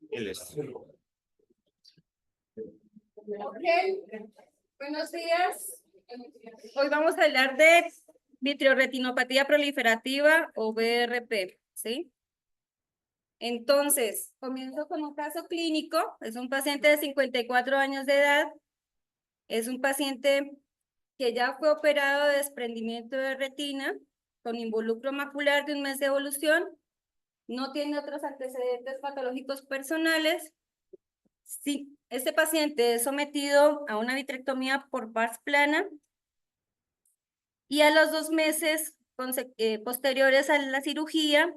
Ok, buenos días. Hoy vamos a hablar de vitreoretinopatía proliferativa o VRP, ¿sí? Entonces, comienzo con un caso clínico. Es un paciente de 54 años de edad. Es un paciente que ya fue operado de desprendimiento de retina con involucro macular de 1 mes de evolución. No tiene otros antecedentes patológicos personales. Sí, este paciente es sometido a una vitrectomía por pars plana y a los 2 meses posteriores a la cirugía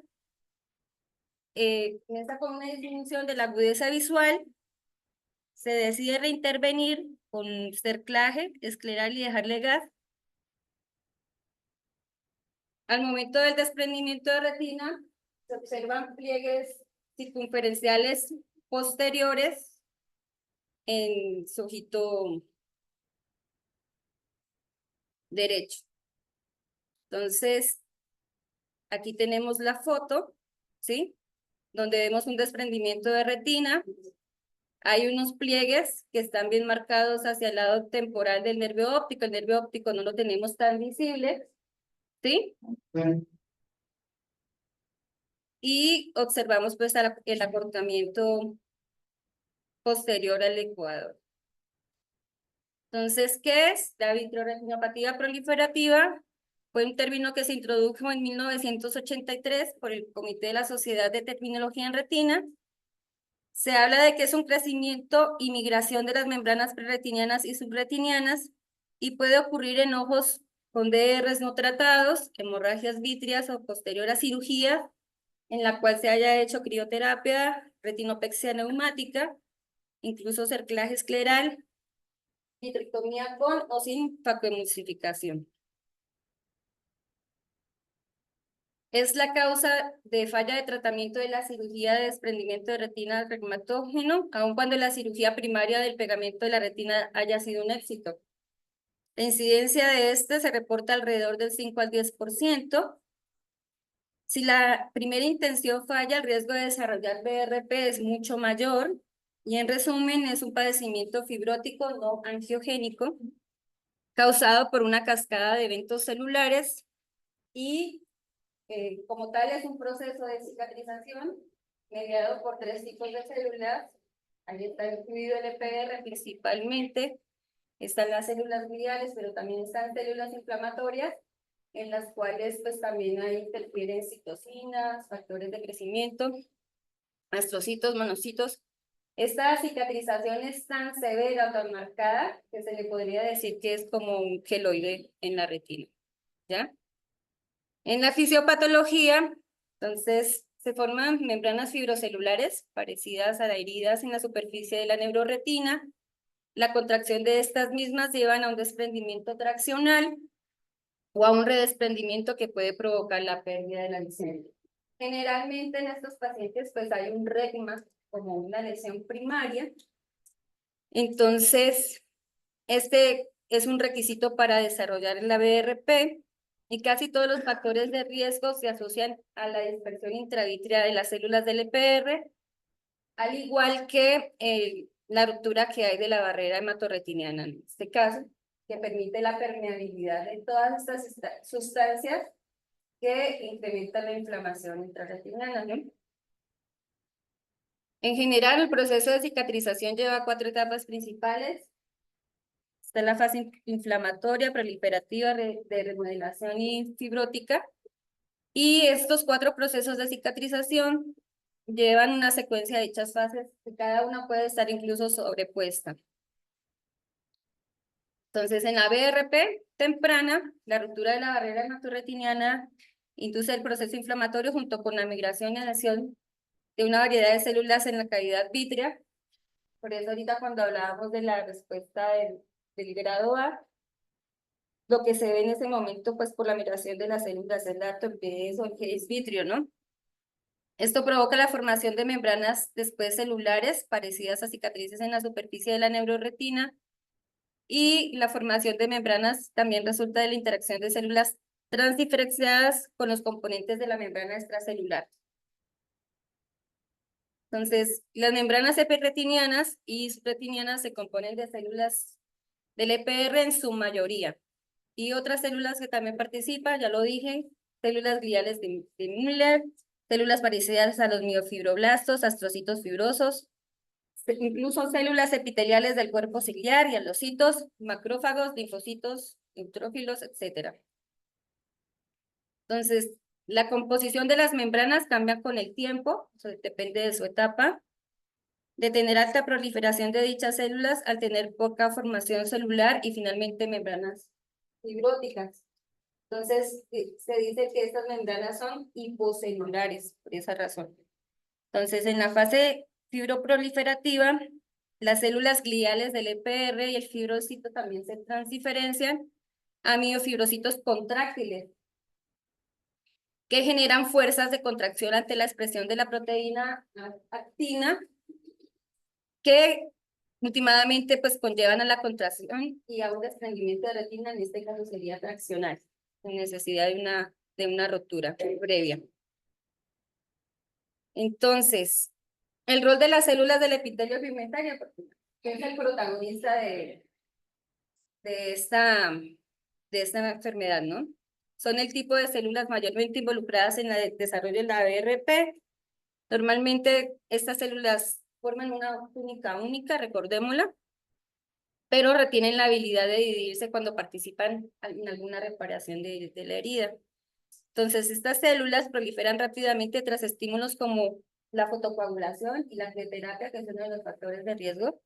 comienza con una disminución de la agudeza visual. Se decide reintervenir con cerclaje escleral y dejarle gas. Al momento del desprendimiento de retina, se observan pliegues circunferenciales posteriores en su ojito derecho. Entonces, aquí tenemos la foto, ¿sí? Donde vemos un desprendimiento de retina. Hay unos pliegues que están bien marcados hacia el lado temporal del nervio óptico. El nervio óptico no lo tenemos tan visible, ¿sí? Y observamos pues el acortamiento posterior al ecuador. Entonces, ¿qué es la vitreoretinopatía proliferativa? Fue un término que se introdujo en 1983 por el Comité de la Sociedad de Terminología en Retina. Se habla de que es un crecimiento y migración de las membranas preretinianas y subretinianas y puede ocurrir en ojos con DRs no tratados, hemorragias vítreas o posterior a cirugía, en la cual se haya hecho crioterapia, retinopexia neumática, incluso cerclaje escleral, vitrectomía con o sin facoemulsificación. Es la causa de falla de tratamiento de la cirugía de desprendimiento de retina reumatógeno, aun cuando la cirugía primaria del pegamento de la retina haya sido un éxito. La incidencia de este se reporta alrededor del 5 al 10%. Si la primera intención falla, el riesgo de desarrollar VRP es mucho mayor. Y en resumen, es un padecimiento fibrótico no angiogénico causado por una cascada de eventos celulares y como tal es un proceso de cicatrización mediado por 3 tipos de células. Ahí está incluido el EPR principalmente, están las células gliales, pero también están células inflamatorias, en las cuales pues también ahí interfieren citocinas, factores de crecimiento, astrocitos, monocitos. Esta cicatrización es tan severa o tan marcada que se le podría decir que es como un queloide en la retina, ¿ya? En la fisiopatología, entonces, se forman membranas fibrocelulares parecidas a adheridas en la superficie de la neuroretina. La contracción de estas mismas llevan a un desprendimiento traccional o a un redesprendimiento que puede provocar la pérdida de la visión. Generalmente en estos pacientes pues hay un regma como una lesión primaria. Entonces, este es un requisito para desarrollar la VRP y casi todos los factores de riesgo se asocian a la dispersión intravítrea de las células del EPR, al igual que la ruptura que hay de la barrera hematorretiniana en este caso, que permite la permeabilidad de todas estas sustancias que incrementan la inflamación intrarretiniana, ¿no? En general, el proceso de cicatrización lleva 4 etapas principales. Está la fase inflamatoria, proliferativa, de remodelación y fibrótica. Y estos 4 procesos de cicatrización llevan una secuencia de dichas fases, que cada una puede estar incluso sobrepuesta. Entonces, en la VRP temprana, la ruptura de la barrera hematorretiniana induce el proceso inflamatorio junto con la migración y adhesión de una variedad de células en la cavidad vítrea. Por eso ahorita cuando hablábamos de la respuesta del grado A, lo que se ve en ese momento, pues por la migración de las células es la torpidez o el que es vitrio, ¿no? Esto provoca la formación de membranas después celulares parecidas a cicatrices en la superficie de la neuroretina y la formación de membranas también resulta de la interacción de células transdiferenciadas con los componentes de la membrana extracelular. Entonces, las membranas epirretinianas y subretinianas se componen de células del EPR en su mayoría. Y otras células que también participan, ya lo dije, células gliales de Müller, células parecidas a los miofibroblastos, astrocitos fibrosos, incluso células epiteliales del cuerpo ciliar y alocitos, macrófagos, linfocitos, neutrófilos, etc. Entonces, la composición de las membranas cambia con el tiempo, o sea, depende de su etapa, de tener alta proliferación de dichas células al tener poca formación celular y finalmente membranas fibróticas. Entonces, se dice que estas membranas son hipocelulares, por esa razón. Entonces, en la fase fibroproliferativa, las células gliales del EPR y el fibrocito también se transdiferencian a miofibrocitos contráctiles, que generan fuerzas de contracción ante la expresión de la proteína actina, que últimamente pues conllevan a la contracción y a un desprendimiento de retina, en este caso sería traccional, sin necesidad de una rotura previa. Entonces, el rol de las células del epitelio pigmentario, que es el protagonista de esta enfermedad, ¿no? Son el tipo de células mayormente involucradas en el desarrollo de la ABRP. Normalmente estas células forman una túnica única, recordémosla, pero retienen la habilidad de dividirse cuando participan en alguna reparación de la herida. Entonces, estas células proliferan rápidamente tras estímulos como la fotocoagulación y la crioterapia, que es uno de los factores de riesgo.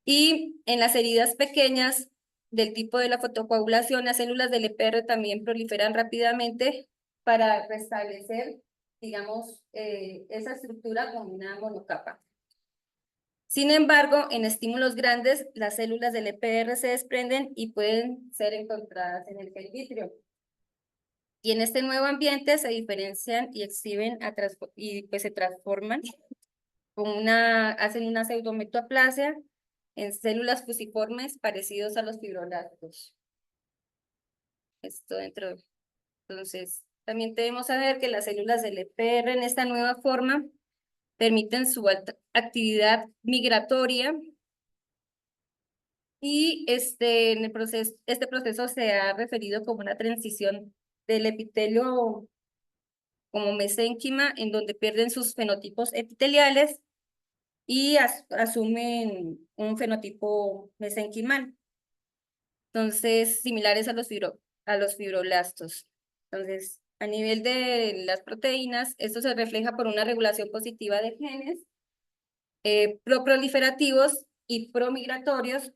Y en las heridas pequeñas del tipo de la fotocoagulación, las células del EPR también proliferan rápidamente para restablecer, digamos, esa estructura como una monocapa. Sin embargo, en estímulos grandes, las células del EPR se desprenden y pueden ser encontradas en el gel vitrio. Y en este nuevo ambiente se diferencian y exhiben y pues se transforman hacen una pseudometoaplasia en células fusiformes parecidos a los fibroblastos. Esto dentro. Entonces, también debemos saber que las células del EPR en esta nueva forma permiten su alta actividad migratoria y este proceso se ha referido como una transición del epitelio como mesénquima, en donde pierden sus fenotipos epiteliales y asumen un fenotipo mesenquimal. Entonces, similares a los fibroblastos. Entonces, a nivel de las proteínas, esto se refleja por una regulación positiva de genes proproliferativos y promigratorios,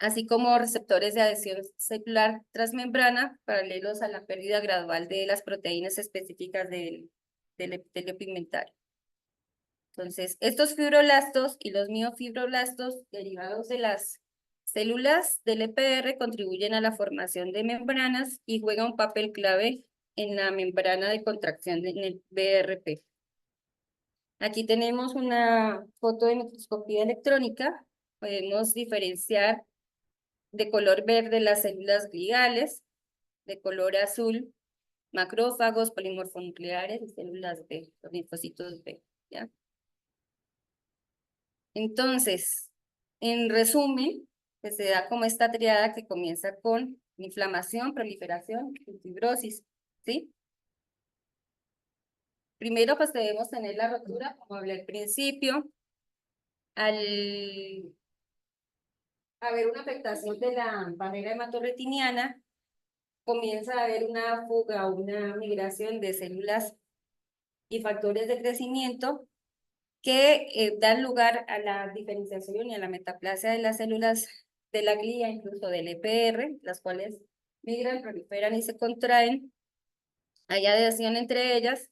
así como receptores de adhesión celular transmembrana paralelos a la pérdida gradual de las proteínas específicas del epitelio pigmentario. Entonces, estos fibroblastos y los miofibroblastos derivados de las células del EPR contribuyen a la formación de membranas y juegan un papel clave en la membrana de contracción en el BRP. Aquí tenemos una foto de microscopía electrónica. Podemos diferenciar de color verde las células gliales, de color azul, macrófagos, polimorfonucleares y células B, los linfocitos B, ¿ya? Entonces, en resumen, pues se da como esta triada que comienza con inflamación, proliferación y fibrosis, ¿sí? Primero, pues debemos tener la rotura, como hablé al principio. Al haber una afectación de la barrera hematorretiniana, comienza a haber una fuga o una migración de células y factores de crecimiento que dan lugar a la diferenciación y a la metaplasia de las células de la glía, incluso del EPR, las cuales migran, proliferan y se contraen. Hay adhesión entre ellas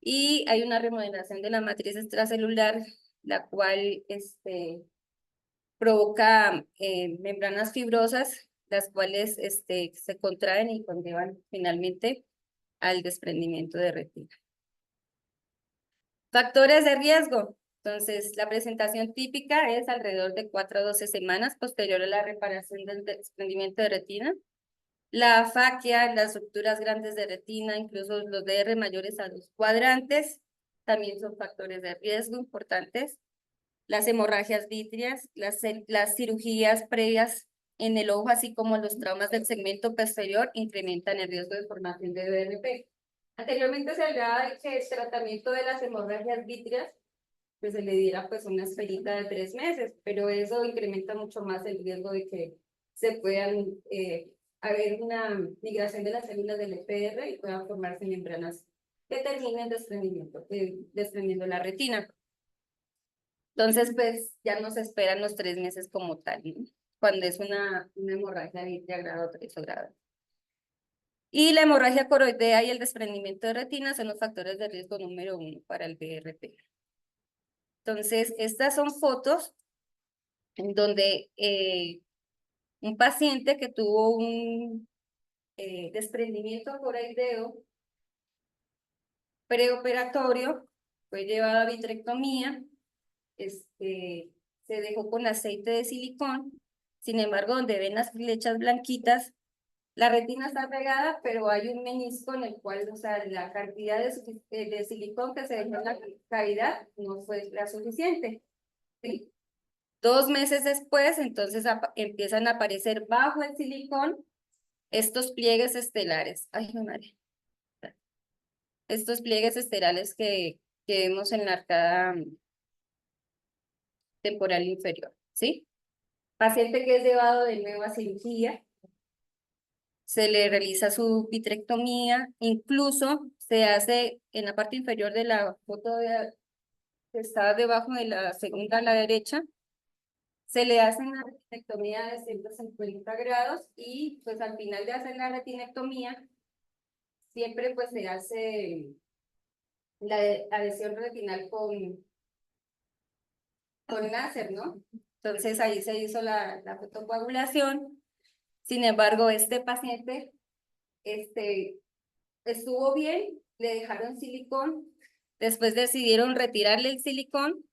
y hay una remodelación de la matriz extracelular, la cual provoca membranas fibrosas, las cuales se contraen y conllevan finalmente al desprendimiento de retina. Factores de riesgo. Entonces, la presentación típica es alrededor de 4 a 12 semanas posterior a la reparación del desprendimiento de retina. La afaquia, las rupturas grandes de retina, incluso los DR mayores a 2 cuadrantes. también son factores de riesgo importantes. Las hemorragias vítreas, las cirugías previas en el ojo, así como los traumas del segmento posterior, incrementan el riesgo de formación de BRP. Anteriormente se hablaba de que el tratamiento de las hemorragias vítreas pues se le diera pues una esperita de 3 meses, pero eso incrementa mucho más el riesgo de que se puedan haber una migración de las células del EPR y puedan formarse membranas que terminen desprendiendo la retina. Entonces, pues ya nos esperan los 3 meses como tal, ¿no? Cuando es una hemorragia vítrea grado 3 o grado. Y la hemorragia coroidea y el desprendimiento de retina son los factores de riesgo número 1 para el BRP. Entonces, estas son fotos en donde un paciente que tuvo un desprendimiento coroideo preoperatorio fue llevado a vitrectomía, se dejó con aceite de silicón, sin embargo, donde ven las flechas blanquitas, la retina está pegada, pero hay un menisco en el cual, o sea, la cantidad de silicón que se dejó en la cavidad no fue la suficiente, ¿sí? 2 meses después, entonces empiezan a aparecer bajo el silicón estos pliegues estelares. Ay, no, madre. Estos pliegues estelares que vemos en la arcada temporal inferior, ¿sí? Paciente que es llevado de nuevo a cirugía, se le realiza su vitrectomía, incluso se hace en la parte inferior de la foto que está debajo de la segunda a la derecha, se le hace una retinectomía de 150 grados y pues al final de hacer la retinectomía, siempre pues se hace la adhesión retinal con láser, ¿no? Entonces ahí se hizo la fotocoagulación. Sin embargo, este paciente estuvo bien, le dejaron silicón, después decidieron retirarle el silicón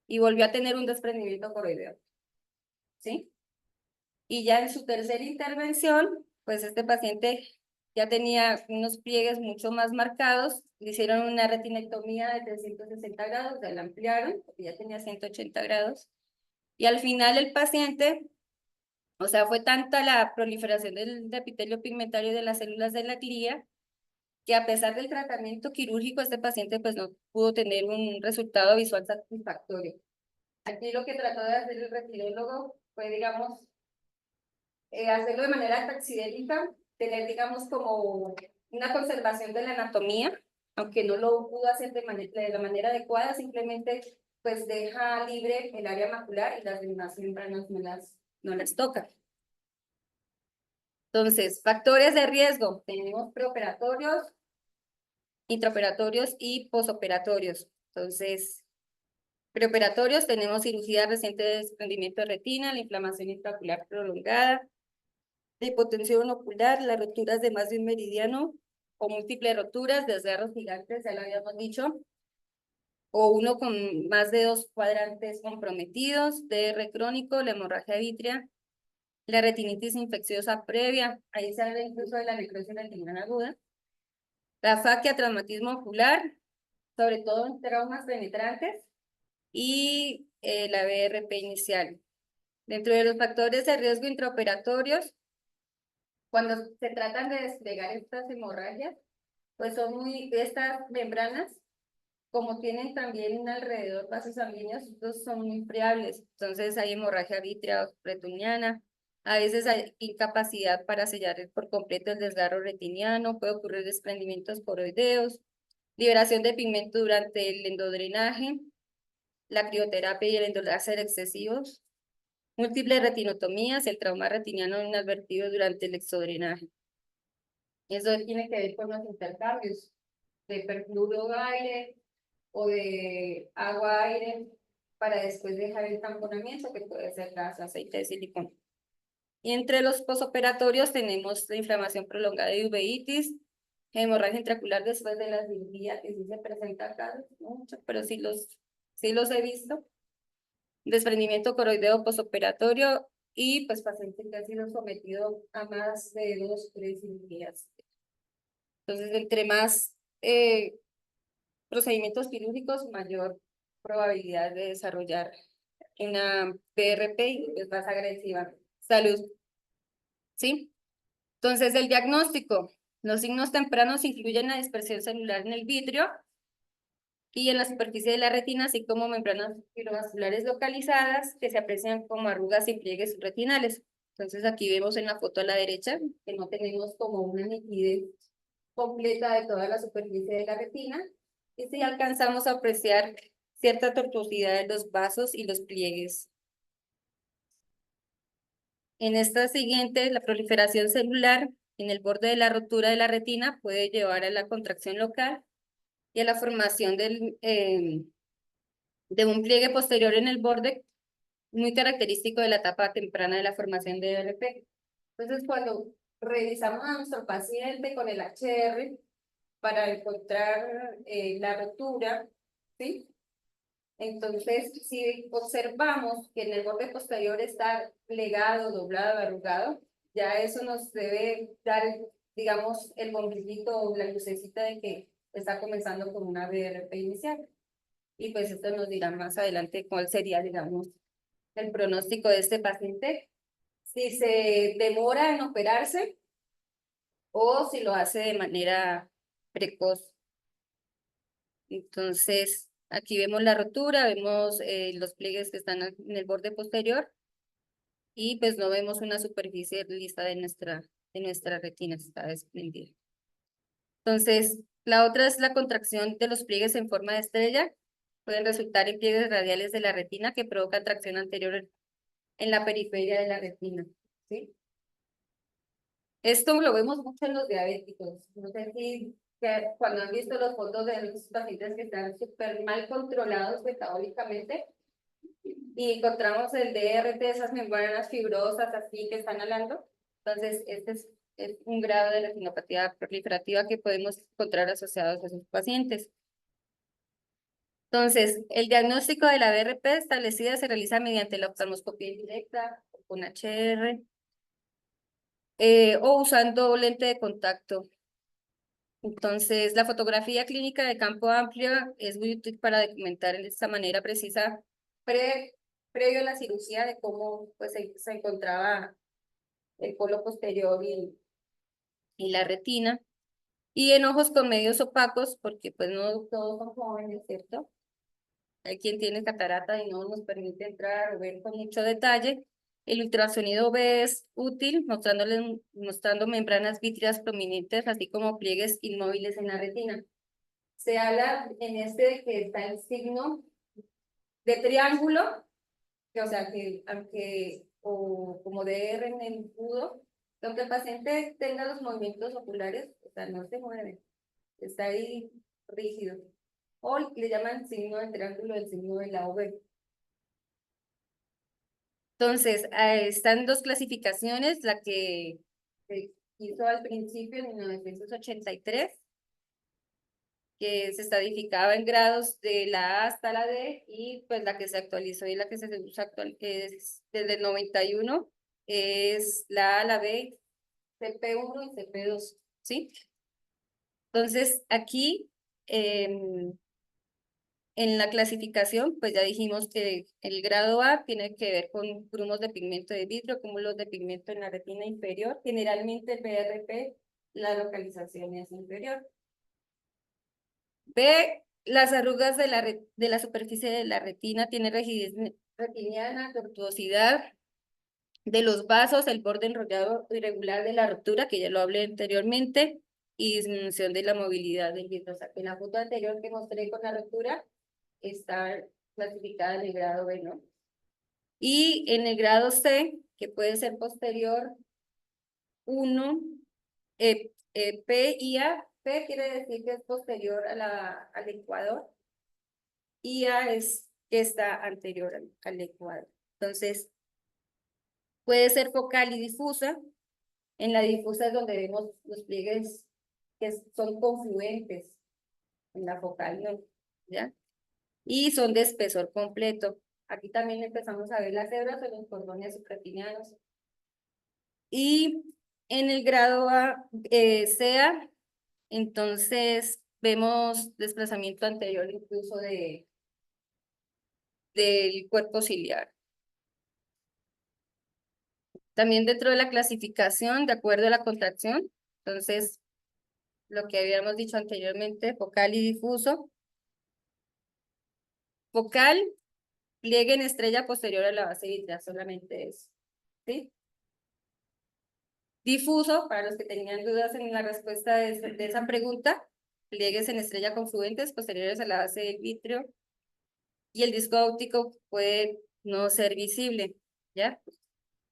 y volvió a tener un desprendimiento coroideo, ¿sí? Y ya en su tercera intervención, pues este paciente ya tenía unos pliegues mucho más marcados, le hicieron una retinectomía de 360 grados, la ampliaron, porque ya tenía 180 grados, y al final el paciente, o sea, fue tanta la proliferación del epitelio pigmentario de las células de la glía, que a pesar del tratamiento quirúrgico, este paciente pues no pudo tener un resultado visual satisfactorio. Aquí lo que trató de hacer el retirólogo fue, digamos, hacerlo de manera taxidémica, tener, digamos, como una conservación de la anatomía, aunque no lo pudo hacer de la manera adecuada, simplemente pues deja libre el área macular y las demás membranas no las toca. Entonces, factores de riesgo, tenemos preoperatorios, intraoperatorios y posoperatorios. Entonces, preoperatorios, tenemos cirugía reciente de desprendimiento de retina, la inflamación intraocular prolongada, la hipotensión ocular, las roturas de más de un meridiano o múltiples roturas, desgarros gigantes, ya lo habíamos dicho, o uno con más de 2 cuadrantes comprometidos, DR crónico, la hemorragia vítrea, la retinitis infecciosa previa, ahí se habla incluso de la necrosis retinal aguda, la faquia, traumatismo ocular, sobre todo en traumas penetrantes, y la BRP inicial. Dentro de los factores de riesgo intraoperatorios, cuando se tratan de desplegar estas hemorragias, pues estas membranas, como tienen también alrededor vasos sanguíneos, estos son muy friables. Entonces hay hemorragia vítrea o retiniana, a veces hay incapacidad para sellar por completo el desgarro retiniano, puede ocurrir desprendimientos coroideos, liberación de pigmento durante el endodrenaje, la crioterapia y el endoláser excesivos, múltiples retinotomías, el trauma retiniano inadvertido durante el exodrenaje. Eso tiene que ver con los intercambios de perfluoro aire o de agua-aire para después dejar el tamponamiento, que puede ser gas, aceite de silicón. Y entre los posoperatorios tenemos la inflamación prolongada de uveitis, hemorragia intraocular después de la cirugía, que sí se presenta acá, no mucho, pero sí los he visto. Desprendimiento coroideo posoperatorio y pues paciente que ha sido sometido a más de 2 o 3 cirugías. Entonces, entre más procedimientos quirúrgicos, mayor probabilidad de desarrollar una PRP y es más agresiva. Salud. ¿Sí? Entonces, el diagnóstico. Los signos tempranos incluyen la dispersión celular en el vidrio y en la superficie de la retina, así como membranas fibrovasculares localizadas que se aprecian como arrugas y pliegues retinales. Entonces, aquí vemos en la foto a la derecha que no tenemos como una nitidez completa de toda la superficie de la retina y sí alcanzamos a apreciar cierta tortuosidad de los vasos y los pliegues. En esta siguiente, la proliferación celular en el borde de la rotura de la retina puede llevar a la contracción local y a la formación de un pliegue posterior en el borde, muy característico de la etapa temprana de la formación de ERP. Entonces, cuando revisamos a nuestro paciente con el HR para encontrar la rotura, ¿sí? Entonces, si observamos que en el borde posterior está plegado, doblado, arrugado, ya eso nos debe dar, digamos, el bombillito o la lucecita de que está comenzando con una BRP inicial. Y pues esto nos dirá más adelante cuál sería, digamos, el pronóstico de este paciente, si se demora en operarse o si lo hace de manera precoz. Entonces, aquí vemos la rotura, vemos los pliegues que están en el borde posterior y pues no vemos una superficie lisa de nuestra retina, está desprendida. Entonces, la otra es la contracción de los pliegues en forma de estrella. Pueden resultar en pliegues radiales de la retina que provocan tracción anterior en la periferia de la retina, ¿sí? Esto lo vemos mucho en los diabéticos. No sé si cuando han visto los fondos de los pacientes que están súper mal controlados metabólicamente y encontramos el DRT, esas membranas fibrosas así que están hablando. Entonces, es un grado de retinopatía proliferativa que podemos encontrar asociados a esos pacientes. Entonces, el diagnóstico de la BRP establecida se realiza mediante la oftalmoscopia indirecta, con HR, o usando lente de contacto. Entonces, la fotografía clínica de campo amplio es muy útil para documentar de esta manera precisa previo a la cirugía de cómo pues, se encontraba el polo posterior y la retina. Y en ojos con medios opacos, porque pues no todos son jóvenes, ¿cierto? Hay quien tiene catarata y no nos permite entrar o ver con mucho detalle. El ultrasonido B es útil, mostrando membranas vítreas prominentes, así como pliegues inmóviles en la retina. Se habla en este de que está el signo de triángulo, que, o sea, que aunque, o como de R en el embudo, aunque el paciente tenga los movimientos oculares, o sea, no se mueve, está ahí rígido. O le llaman signo de triángulo, el signo de la OV. Entonces, están dos clasificaciones, la que se hizo al principio en 1983, que se estadificaba en grados de la A hasta la D, y pues la que se actualizó y la que se usa actual, que es desde el 91, es la A, la B, CP1 y CP2, ¿sí? Entonces, aquí, en la clasificación, pues ya dijimos que el grado A tiene que ver con grumos de pigmento de vidrio, cúmulos de pigmento en la retina inferior. Generalmente el BRP, la localización es inferior. B, las arrugas de la superficie de la retina tiene rigidez retiniana, tortuosidad de los vasos, el borde enrollado irregular de la rotura, que ya lo hablé anteriormente, y disminución de la movilidad del vidrio. O sea, que en la foto anterior que mostré con la rotura, está clasificada en el grado B, ¿no? Y en el grado C, que puede ser posterior, 1, P y A. P quiere decir que es posterior al ecuador, y A es que está anterior al ecuador. Entonces, puede ser focal y difusa. En la difusa es donde vemos los pliegues que son confluentes, en la focal no, ¿ya? Y son de espesor completo. Aquí también empezamos a ver las hebras o los cordones suprapinianos. Y en el grado A, sea, entonces vemos desplazamiento anterior incluso del cuerpo ciliar. También dentro de la clasificación, de acuerdo a la contracción, entonces, lo que habíamos dicho anteriormente, focal y difuso. Focal, pliegue en estrella posterior a la base vítrea, solamente eso, ¿sí? Difuso, para los que tenían dudas en la respuesta de esa pregunta, pliegues en estrella confluentes posteriores a la base del vítreo, y el disco óptico puede no ser visible, ¿ya?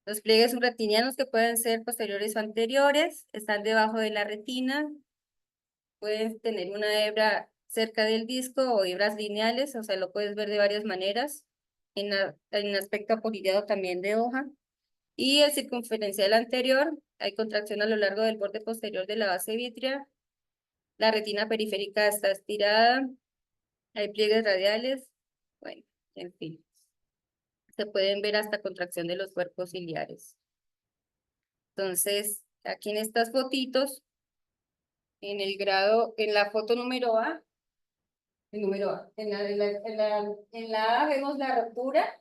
Los pliegues subretinianos, que pueden ser posteriores o anteriores, están debajo de la retina, pueden tener una hebra cerca del disco o hebras lineales, o sea, lo puedes ver de varias maneras, en aspecto apolillado también de hoja. Y el circunferencial anterior, hay contracción a lo largo del borde posterior de la base vítrea, la retina periférica está estirada, hay pliegues radiales, bueno, en fin. Se pueden ver hasta contracción de los cuerpos ciliares. Entonces, aquí en estas fotitos, en el grado, en la foto número A, el número A, en la A vemos la rotura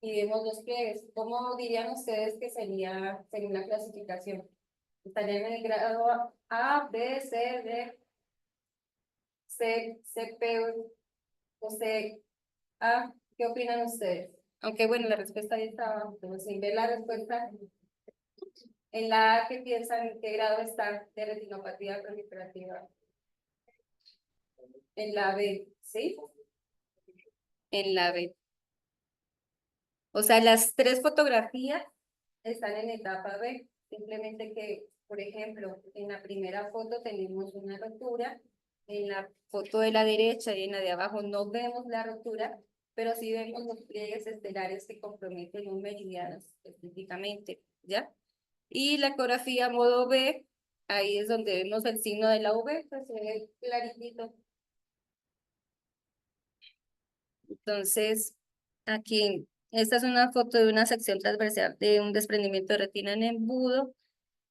y vemos los pliegues. ¿Cómo dirían ustedes que sería según la clasificación? Estarían en el grado A, B, C, D, C, P o C, A. ¿Qué opinan ustedes? Aunque bueno, la respuesta ahí estaba, pero sin ver la respuesta, en la A, ¿qué piensan? ¿En qué grado está de retinopatía proliferativa? En la B, ¿sí? En la B. O sea, las tres fotografías están en etapa B. Simplemente que, por ejemplo, en la primera foto tenemos una rotura, en la foto de la derecha y en la de abajo no vemos la rotura, pero sí vemos los pliegues estelares que comprometen un meridiano específicamente, ¿ya? Y la ecografía modo B, ahí es donde vemos el signo de la V, pues se ve claritito. Entonces, aquí, esta es una foto de una sección transversal de un desprendimiento de retina en embudo,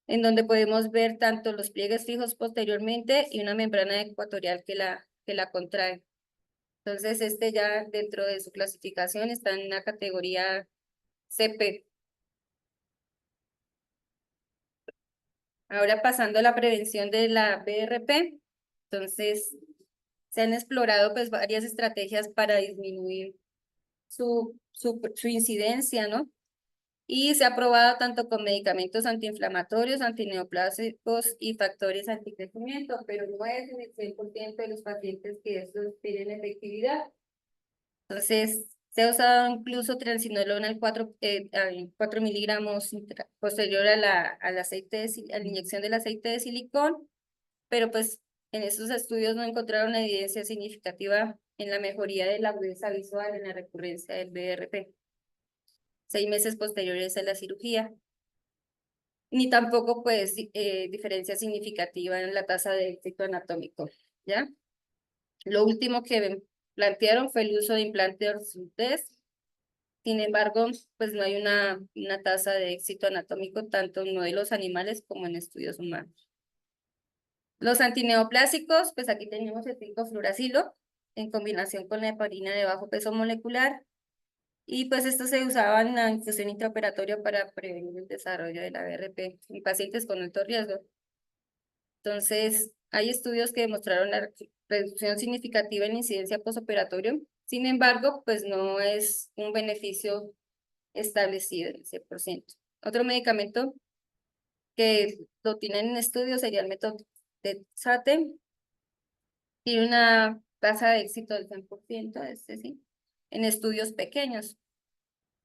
en donde podemos ver tanto los pliegues fijos posteriormente y una membrana ecuatorial que la contrae. Entonces, este ya dentro de su clasificación está en la categoría CP. Ahora pasando a la prevención de la BRP, entonces se han explorado pues varias estrategias para disminuir su incidencia, ¿no? Y se ha probado tanto con medicamentos antiinflamatorios, antineoplásicos y factores anticrecimiento, pero no es en el 100% de los pacientes que estos tienen efectividad. Entonces, se ha usado incluso triamcinolona al 4 miligramos posterior al aceite a la inyección del aceite de silicón, pero pues en estos estudios no encontraron evidencia significativa en la mejoría de la agudeza visual en la recurrencia del BRP, 6 meses posteriores a la cirugía, ni tampoco pues diferencia significativa en la tasa de éxito anatómico, ¿ya? Lo último que plantearon fue el uso de implante ortodés. Sin embargo, pues no hay una tasa de éxito anatómico tanto en modelos animales como en estudios humanos. Los antineoplásicos, pues aquí tenemos el ciclofluoracilo en combinación con la heparina de bajo peso molecular, y pues estos se usaban en la infusión intraoperatoria para prevenir el desarrollo de la BRP en pacientes con alto riesgo. Entonces, hay estudios que demostraron la reducción significativa en la incidencia postoperatorio. Sin embargo, pues no es un beneficio establecido en el 100%. Otro medicamento que lo tienen en estudio sería el metotrexate. Tiene una tasa de éxito del 100%, sí, en estudios pequeños,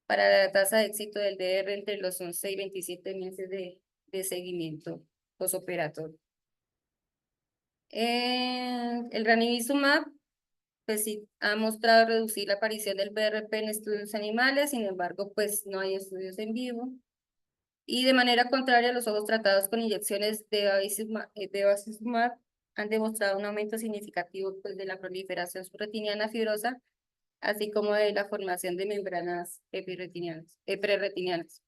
para la tasa de éxito del DR entre los 11 y 27 meses de seguimiento postoperatorio. El ranibizumab, pues sí, ha mostrado reducir la aparición del BRP en estudios animales, sin embargo, pues no hay estudios en vivo. Y de manera contraria, los ojos tratados con inyecciones de bevacizumab han demostrado un aumento significativo pues, de la proliferación subretiniana fibrosa, así como de la formación de membranas preretinianas.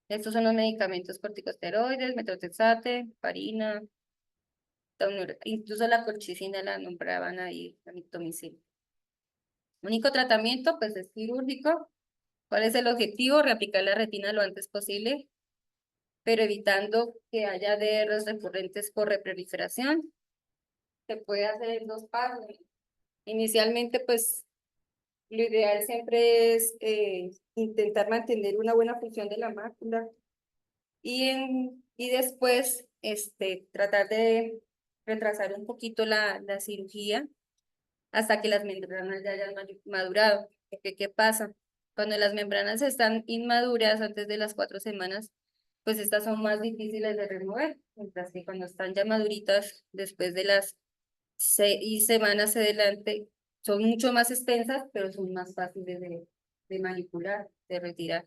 Estos son los medicamentos corticosteroides, metotrexate, heparina, Incluso la colchicina la nombraban ahí, mitomicina. Único tratamiento, pues es quirúrgico. ¿Cuál es el objetivo? Reaplicar la retina lo antes posible, pero evitando que haya derros recurrentes por reproliferación. Se puede hacer en 2 pasos. Inicialmente, pues, lo ideal siempre es intentar mantener una buena función de la mácula y después tratar de retrasar un poquito la cirugía hasta que las membranas ya hayan madurado. Porque, ¿qué pasa? Cuando las membranas están inmaduras antes de las 4 semanas, pues estas son más difíciles de remover, mientras que cuando están ya maduritas, después de las 6 semanas adelante, son mucho más extensas, pero son más fáciles de manipular, de retirar.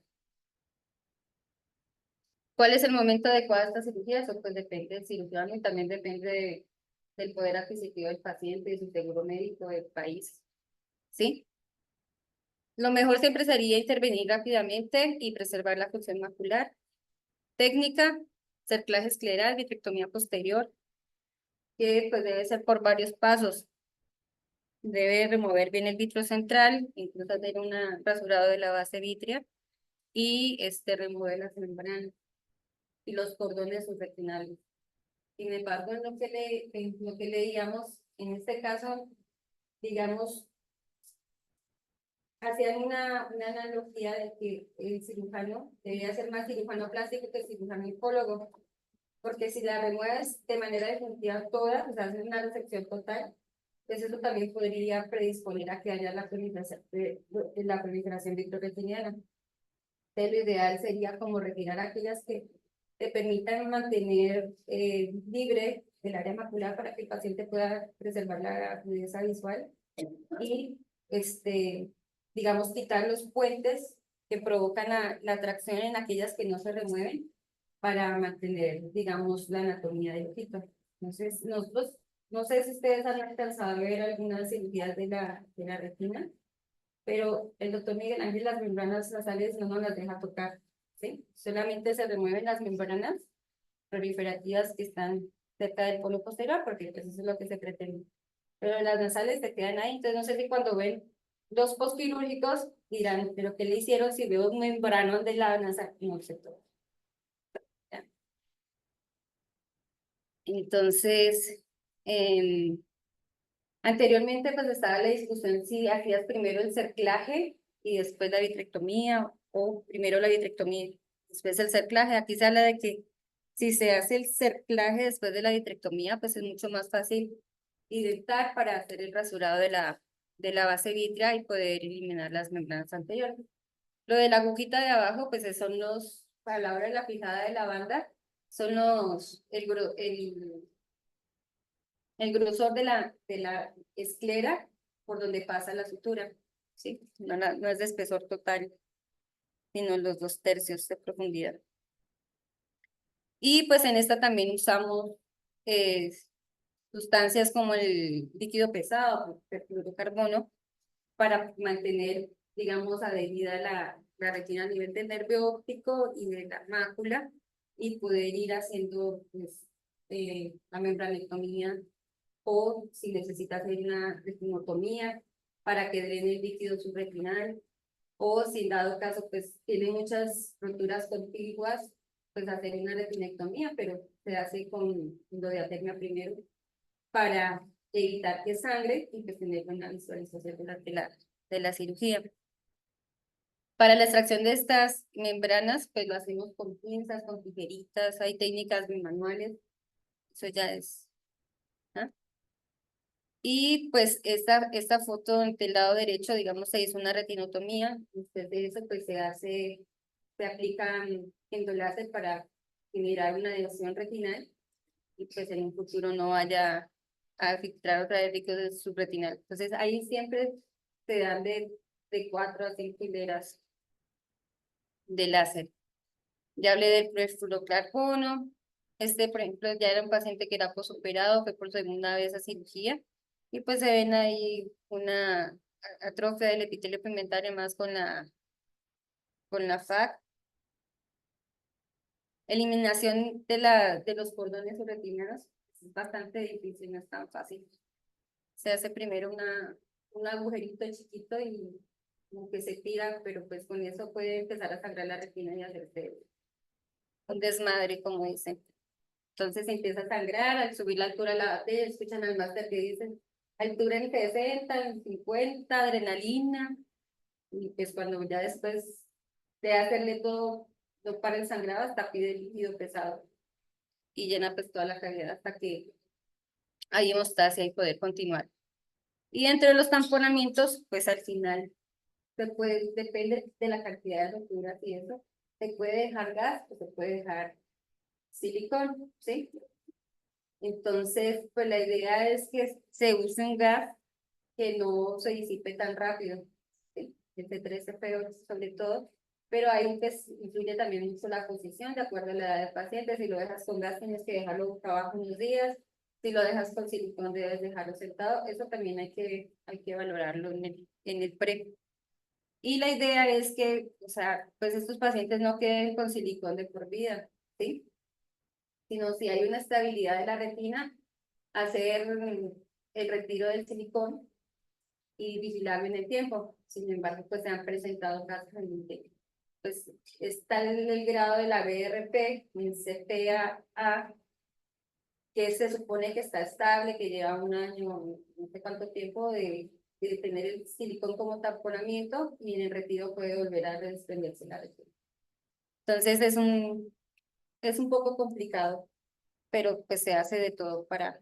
¿Cuál es el momento adecuado de esta cirugía? Eso pues depende del cirujano y también depende del poder adquisitivo del paciente, de su seguro médico, del país, ¿sí? Lo mejor siempre sería intervenir rápidamente y preservar la función macular. Técnica, cerclaje escleral, vitrectomía posterior, que pues debe ser por varios pasos. Debe remover bien el vitro central, incluso hacer un rasurado de la base vítrea y remover las membranas y los cordones subretinales. Sin embargo, en lo que leíamos, en este caso, digamos, hacían una analogía de que el cirujano debería ser más cirujano plástico que cirujano oncólogo, porque si la remueves de manera definitiva toda, o sea, haces una resección total, pues eso también podría predisponer a que haya la proliferación vitreoretiniana. Entonces, lo ideal sería como retirar aquellas que te permitan mantener libre el área macular para que el paciente pueda preservar la agudeza visual y, digamos, quitar los puentes que provocan la tracción en aquellas que no se remueven para mantener, digamos, la anatomía del ojito. Entonces, nosotros, no sé si ustedes han alcanzado a ver algunas cirugías de la retina, pero el doctor Miguel Ángel las membranas nasales no nos las deja tocar, ¿sí? Solamente se remueven las membranas proliferativas que están cerca del polo posterior, porque pues eso es lo que se pretende. Pero las nasales se quedan ahí, entonces no sé si cuando ven los postquirúrgicos dirán, ¿pero qué le hicieron si veo un membranón de la nasal? No sé todo. ¿Ya? Entonces, anteriormente pues estaba la discusión si hacías primero el cerclaje y después la vitrectomía, o primero la vitrectomía y después el cerclaje. Aquí se habla de que si se hace el cerclaje después de la vitrectomía, pues es mucho más fácil inyectar para hacer el rasurado de la base vítrea y poder eliminar las membranas anteriores. Lo de la agujita de abajo, pues son para la hora de la fijada de la banda, son el grosor de la esclera por donde pasa la sutura, ¿sí? No es de espesor total, sino los 2/3 de profundidad. Y pues en esta también usamos eh, sustancias como el líquido pesado, perfluoro de carbono, para mantener, digamos, adherida la retina a nivel del nervio óptico y de la mácula y poder ir haciendo pues, la membranectomía o si necesita hacer una retinotomía para que drene el líquido subretinal, o si en dado caso pues tiene muchas roturas contiguas, pues hacer una retinectomía, pero se hace con endodiatermia primero para evitar que sangre y pues tener una visualización de la cirugía. Para la extracción de estas membranas, pues lo hacemos con pinzas, con tijeritas, hay técnicas manuales, eso ya es. ¿Ah? Y pues esta foto del lado derecho, digamos, se hizo una retinotomía. Después de eso, pues se aplican endoláser para generar una adhesión retinal y pues en un futuro no vaya a filtrar otra vez líquido subretinal. Entonces ahí siempre se dan de 4 a 5 hileras de láser. Ya hablé del perfluoroclarbono. Por ejemplo, ya era un paciente que era posoperado, fue por segunda vez a cirugía. Y pues se ven ahí una atrofia del epitelio pigmentario más con la FAC. Eliminación de los cordones subretinados. es bastante difícil, no es tan fácil. Se hace primero un agujerito chiquito y como que se tira, pero pues con eso puede empezar a sangrar la retina y hacerse un desmadre, como dicen. Entonces se empieza a sangrar, al subir la altura de la batería, escuchan al máster que dicen altura en 60, en 50, adrenalina, y pues cuando ya después de hacerle todo, no para el sangrado, hasta pide líquido pesado y llena pues toda la cavidad hasta que hay hemostasia y poder continuar. Y dentro de los tamponamientos, pues al final se puede, depende de la cantidad de roturas y eso, se puede dejar gas o se puede dejar silicón, ¿sí? Entonces, pues la idea es que se use un gas que no se disipe tan rápido, ¿sí? El T3 sobre todo, pero ahí pues influye también mucho la posición, de acuerdo a la edad del paciente. Si lo dejas con gas, tienes que dejarlo boca abajo unos días. Si lo dejas con silicón, debes dejarlo sentado. Eso también hay que valorarlo en el pre. Y la idea es que, o sea, pues estos pacientes no queden con silicón de por vida, ¿sí? Sino si hay una estabilidad de la retina, hacer el retiro del silicón y vigilarlo en el tiempo. Sin embargo, pues se han presentado casos en donde pues está el grado de la BRP en CPA, que se supone que está estable, que lleva un año, no sé cuánto tiempo de tener el silicón como tamponamiento, y en el retiro puede volver a desprenderse la retina. Entonces es un poco complicado, pero pues se hace de todo para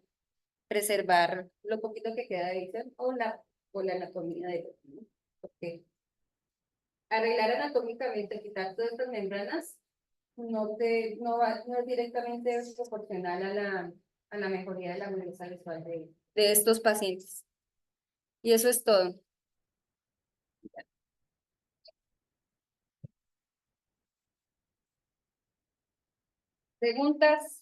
preservar lo poquito que queda de visión o la anatomía de retina. Porque arreglar anatómicamente, quitar todas estas membranas, no es directamente proporcional a la mejoría de la belleza visual de estos pacientes. Y eso es todo. ¿Preguntas?